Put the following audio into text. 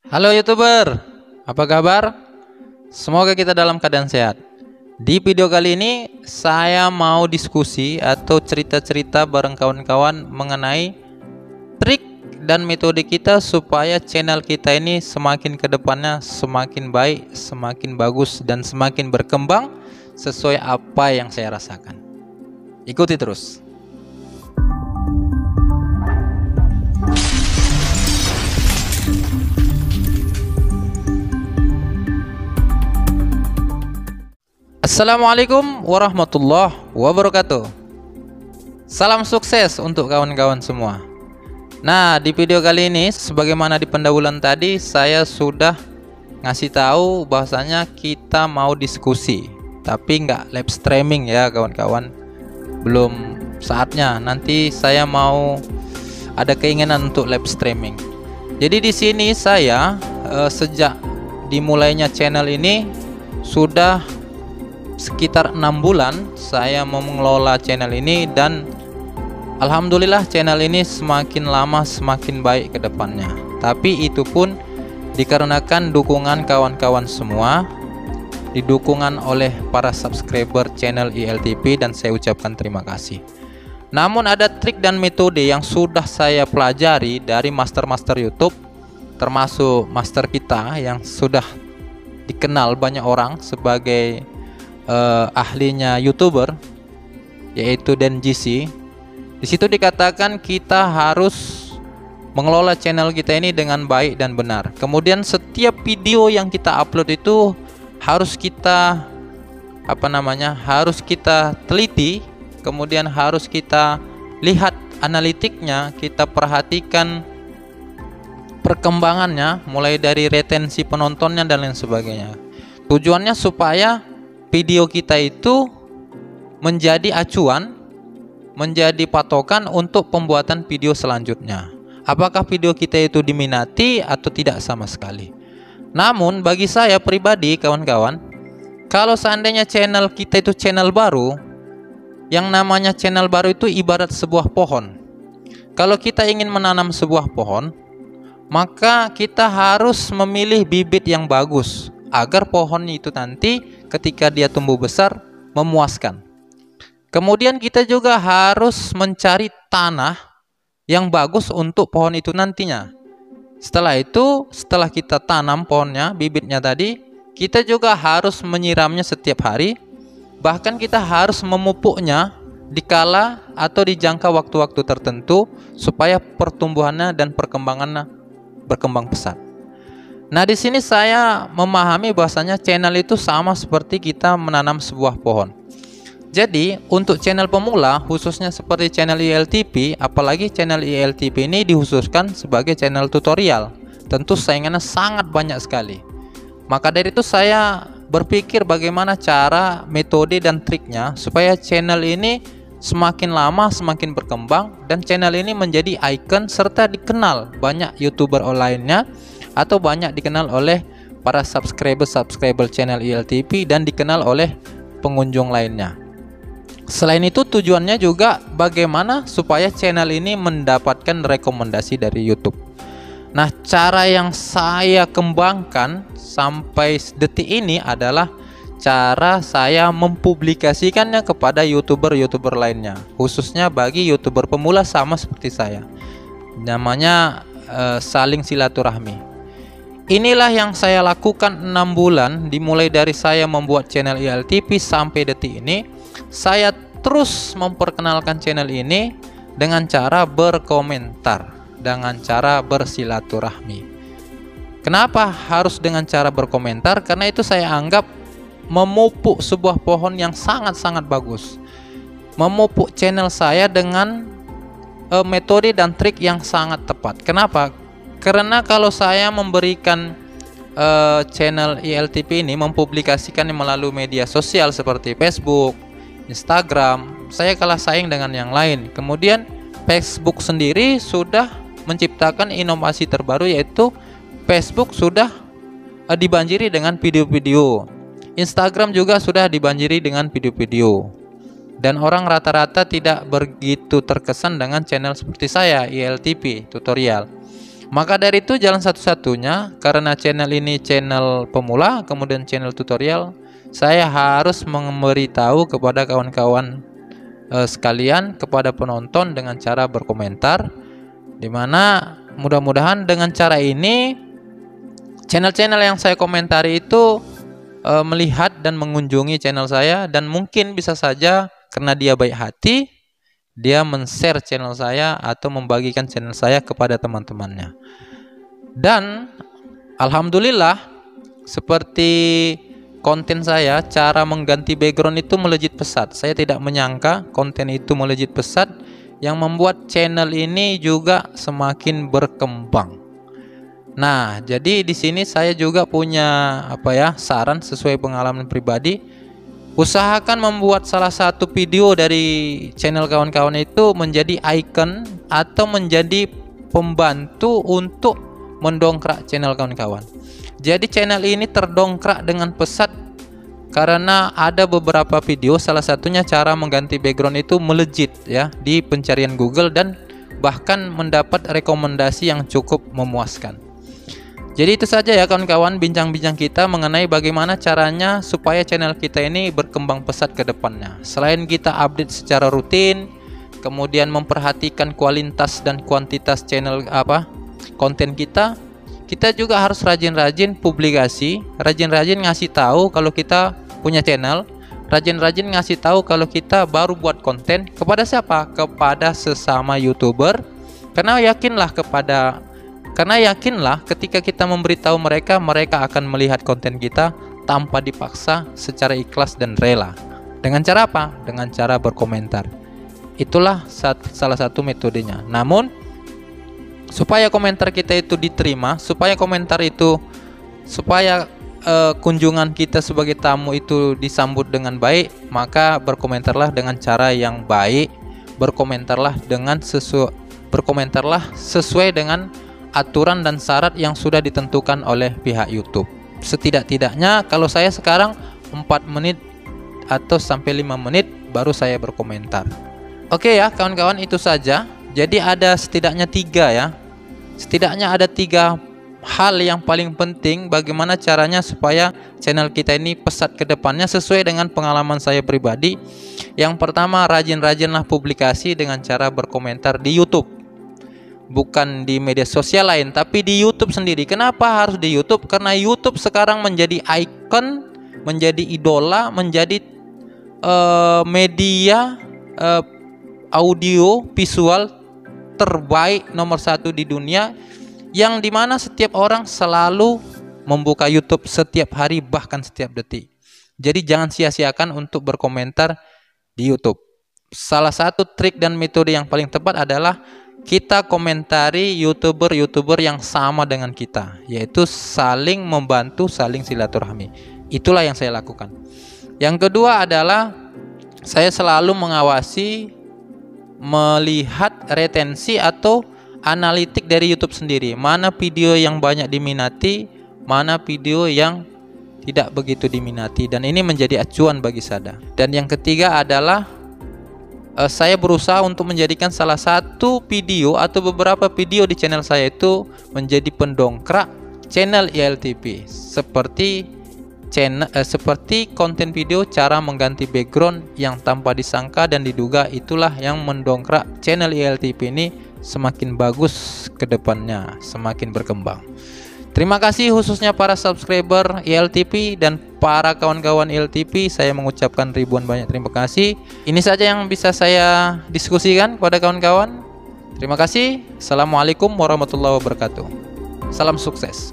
Halo YouTuber, apa kabar? Semoga kita dalam keadaan sehat. Di video kali ini saya mau diskusi atau cerita-cerita bareng kawan-kawan mengenai trik dan metode kita supaya channel kita ini semakin ke depannya semakin baik, semakin bagus dan semakin berkembang sesuai apa yang saya rasakan. Ikuti terus. Assalamualaikum warahmatullahi wabarakatuh. Salam sukses untuk kawan-kawan semua. Nah, di video kali ini sebagaimana di pendahuluan tadi saya sudah ngasih tahu bahwasanya kita mau diskusi, tapi nggak live streaming ya kawan-kawan. Belum saatnya. Nanti saya mau ada keinginan untuk live streaming. Jadi di sini saya sejak dimulainya channel ini sudah sekitar 6 bulan saya mau mengelola channel ini, dan alhamdulillah channel ini semakin lama semakin baik ke depannya. Tapi itu pun dikarenakan dukungan kawan-kawan semua, didukungan oleh para subscriber channel ILTP, dan saya ucapkan terima kasih. Namun ada trik dan metode yang sudah saya pelajari dari master-master YouTube, termasuk master kita yang sudah dikenal banyak orang sebagai ahlinya YouTuber, yaitu Dan GC. Di situ dikatakan kita harus mengelola channel kita ini dengan baik dan benar. Kemudian setiap video yang kita upload itu harus kita harus kita teliti, kemudian harus kita lihat analitiknya, kita perhatikan perkembangannya mulai dari retensi penontonnya dan lain sebagainya. Tujuannya supaya video kita itu menjadi acuan, menjadi patokan untuk pembuatan video selanjutnya. Apakah video kita itu diminati atau tidak sama sekali. Namun bagi saya pribadi kawan-kawan, kalau seandainya channel kita itu channel baru, yang namanya channel baru itu ibarat sebuah pohon. Kalau kita ingin menanam sebuah pohon, maka kita harus memilih bibit yang bagus agar pohon itu nanti ketika dia tumbuh besar memuaskan. Kemudian kita juga harus mencari tanah yang bagus untuk pohon itu nantinya. Setelah itu, setelah kita tanam pohonnya, bibitnya tadi, kita juga harus menyiramnya setiap hari. Bahkan kita harus memupuknya dikala atau di jangka waktu-waktu tertentu supaya pertumbuhannya dan perkembangannya berkembang pesat. Nah, di sini saya memahami bahwasanya channel itu sama seperti kita menanam sebuah pohon. Jadi, untuk channel pemula, khususnya seperti channel ILTP, apalagi channel ILTP ini dikhususkan sebagai channel tutorial, tentu saingannya sangat banyak sekali. Maka dari itu saya berpikir bagaimana cara, metode, dan triknya supaya channel ini semakin lama semakin berkembang, dan channel ini menjadi ikon serta dikenal banyak YouTuber lainnya, atau banyak dikenal oleh para subscriber channel ILTP dan dikenal oleh pengunjung lainnya. Selain itu tujuannya juga bagaimana supaya channel ini mendapatkan rekomendasi dari YouTube. Nah, cara yang saya kembangkan sampai detik ini adalah cara saya mempublikasikannya kepada YouTuber lainnya, khususnya bagi YouTuber pemula sama seperti saya. Namanya saling silaturahmi. Inilah yang saya lakukan 6 bulan, dimulai dari saya membuat channel ILTP sampai detik ini. Saya terus memperkenalkan channel ini dengan cara berkomentar, dengan cara bersilaturahmi. Kenapa harus dengan cara berkomentar? Karena itu saya anggap memupuk sebuah pohon yang sangat-sangat bagus. Memupuk channel saya dengan metode dan trik yang sangat tepat. Kenapa? Karena kalau saya memberikan channel ILTP ini mempublikasikan melalui media sosial seperti Facebook, Instagram, saya kalah saing dengan yang lain. Kemudian Facebook sendiri sudah menciptakan inovasi terbaru, yaitu Facebook sudah dibanjiri dengan video-video. Instagram juga sudah dibanjiri dengan video-video. Dan orang rata-rata tidak begitu terkesan dengan channel seperti saya, ILTP tutorial. Maka dari itu jalan satu-satunya, karena channel ini channel pemula, kemudian channel tutorial, saya harus memberitahu kepada kawan-kawan sekalian, kepada penonton dengan cara berkomentar, dimana mudah-mudahan dengan cara ini channel-channel yang saya komentari itu melihat dan mengunjungi channel saya, dan mungkin bisa saja karena dia baik hati, dia men-share channel saya atau membagikan channel saya kepada teman-temannya. Dan alhamdulillah, seperti konten saya, cara mengganti background itu melejit pesat. Saya tidak menyangka konten itu melejit pesat, yang membuat channel ini juga semakin berkembang. Nah, jadi di sini saya juga punya saran sesuai pengalaman pribadi. Usahakan membuat salah satu video dari channel kawan-kawan itu menjadi icon atau menjadi pembantu untuk mendongkrak channel kawan-kawan. Jadi channel ini terdongkrak dengan pesat karena ada beberapa video, salah satunya cara mengganti background itu melejit ya di pencarian Google, dan bahkan mendapat rekomendasi yang cukup memuaskan. Jadi itu saja ya kawan-kawan, bincang-bincang kita mengenai bagaimana caranya supaya channel kita ini berkembang pesat ke depannya. Selain kita update secara rutin, kemudian memperhatikan kualitas dan kuantitas channel konten kita juga harus rajin-rajin publikasi, rajin-rajin ngasih tahu kalau kita punya channel, rajin-rajin ngasih tahu kalau kita baru buat konten. Kepada siapa? Kepada sesama YouTuber. Karena yakinlah ketika kita memberitahu mereka, mereka akan melihat konten kita tanpa dipaksa, secara ikhlas dan rela. Dengan cara apa? Dengan cara berkomentar. Itulah salah satu metodenya. Namun supaya komentar kita itu diterima, supaya kunjungan kita sebagai tamu itu disambut dengan baik, maka berkomentarlah dengan cara yang baik, berkomentarlah sesuai dengan aturan dan syarat yang sudah ditentukan oleh pihak YouTube. Setidak-tidaknya kalau saya sekarang 4 menit atau sampai 5 menit baru saya berkomentar. Oke ya kawan-kawan, itu saja. Jadi ada setidaknya 3 hal yang paling penting bagaimana caranya supaya channel kita ini pesat ke depannya sesuai dengan pengalaman saya pribadi. Yang pertama, rajin-rajinlah publikasi dengan cara berkomentar di YouTube. Bukan di media sosial lain, tapi di YouTube sendiri. Kenapa harus di YouTube? Karena YouTube sekarang menjadi icon, menjadi idola, menjadi media audio visual terbaik nomor 1 di dunia, yang dimana setiap orang selalu membuka YouTube setiap hari, bahkan setiap detik. Jadi jangan sia-siakan untuk berkomentar di YouTube. Salah satu trik dan metode yang paling tepat adalah kita komentari YouTuber yang sama dengan kita, yaitu saling membantu, saling silaturahmi. Itulah yang saya lakukan. Yang kedua adalah saya selalu mengawasi, melihat retensi atau analitik dari YouTube sendiri. Mana video yang banyak diminati, mana video yang tidak begitu diminati, dan ini menjadi acuan bagi saya. Dan yang ketiga adalah saya berusaha untuk menjadikan salah satu video atau beberapa video di channel saya itu menjadi pendongkrak channel ILTP, seperti konten video cara mengganti background yang tanpa disangka dan diduga. Itulah yang mendongkrak channel ILTP ini semakin bagus ke depannya, semakin berkembang. Terima kasih khususnya para subscriber ILTP dan para kawan-kawan ILTP. Saya mengucapkan ribuan banyak terima kasih. Ini saja yang bisa saya diskusikan kepada kawan-kawan. Terima kasih. Assalamualaikum warahmatullahi wabarakatuh. Salam sukses.